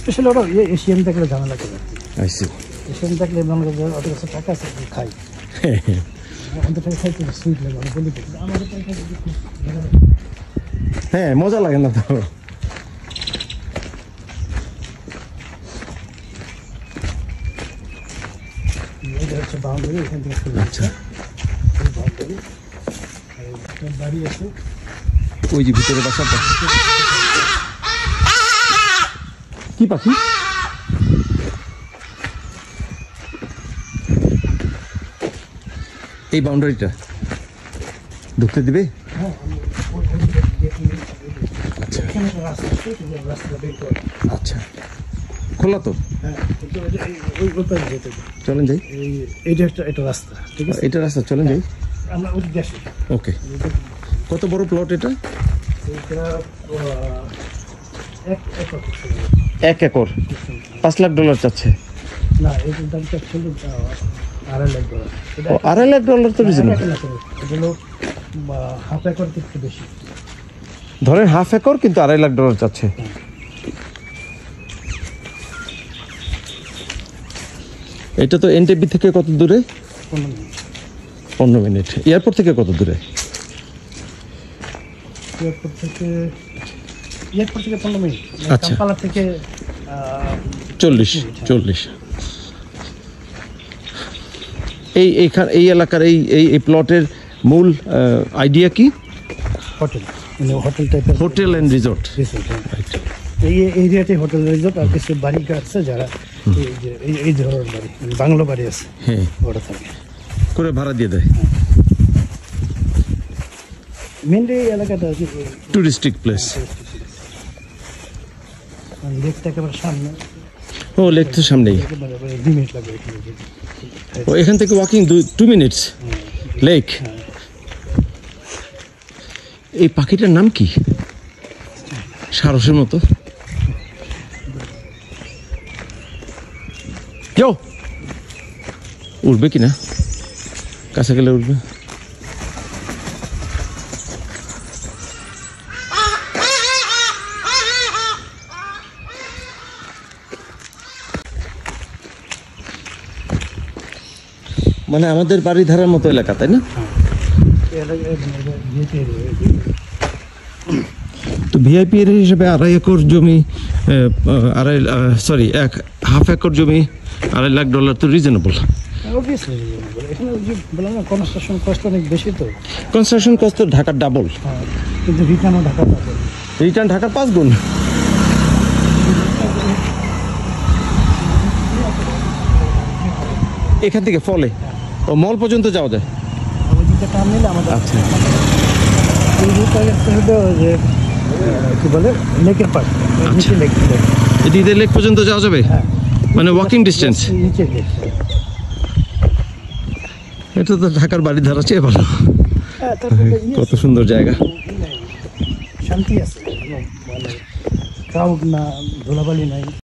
specially ওরা Asian থাকলে ঝামেলা করে আইসি এশিয়ান থাকলে বাংলাদেশ ওদের কাছে টাকা আছে খাই আমাদের টাকা খাইতে সুইট লাগে আমি বলি আমাদের টাকা খাইতে হ্যাঁ মজা লাগে না তো এটা হচ্ছে বাউন্ডারি এখান থেকে শুরু আচ্ছা বাউন্ডারি বাড়ি আছে ওই যে ভিতরে বাসাটা কি পাখি এই বাউন্ডারিটা ঢুকতে দিবে আচ্ছা আচ্ছা খোলা তো চলেন যাই এইটা একটা রাস্তা ঠিক আছে এটা রাস্তা চলেন যাই আমরা ওদিকে আসি ওকে কত বড় প্লট এটা এক একর $5 লাখ চাচ্ছে না এটার দামটা ছিল $2.5 লাখ $2.5 লাখ তো রিজনেবল এগুলো হাফ একর থেকে বেশি ধরেন হাফ একর কিন্তু $2.5 লাখ চাচ্ছে এটা তো এনটিপি থেকে কত দূরে 15 মিনিট এয়ারপোর্ট থেকে কত দূরে এয়ারপোর্ট থেকে 15 মিনিট আচ্ছা কাম্পালা থেকে 40 এই এলাকার এই প্লটের মূল আইডিয়া কি হোটেল মানে হোটেল টাইপের হোটেল এন্ড রিসোর্ট এই এরিয়াতে হোটেল রিসোর্ট আর কিছু বাড়ি আছে যারা এই ধরনের বাড়ি বাংলো বাড়ি আছে হ্যাঁ ওটা থাকে করে ভাড়া দিয়ে দেয় মেনলি এই এলাকাটা টুরিস্টিক প্লেস লেকটা একেবারে সামনে ও লেক তো সামনেই 2 মিনিট লাগবে ও এখান থেকে ওয়াকিং 2 মিনিটস লেক এই পাখিটার নাম কি সারসের মতো উঠবে কিনা কাছে গেলে উঠবে মানে আমাদের বাড়ি ধারার মতো এলাকা তাই না তো ভিআইপি এর হিসেবে 2.5 একর জমি হাফ একর জমি $2.5 লাখ তো রিজনেবল কনস্ট্রাকশন কস্ট অনেক বেশি তো কনস্ট্রাকশন কস্ট তো ঢাকার ডাবল কিন্তু রিটার্নও ঢাকার ডাবল রিটার্ন ঢাকার 5 গুণ এখান থেকে ফলে ও মল পর্যন্ত যাওয়া যায় আচ্ছা কি বলে লেকের পাশ নিচে লেক এদিকে লেক পর্যন্ত যাওয়া যাবে মানে ওয়াকিং ডিস্টেন্স নিচে লেক এটা তো ঢাকার বাড়ি ধারা চেয়ে ভালো কত সুন্দর জায়গা শান্তি আছে ক্রাউড না ধুলাবালি নাই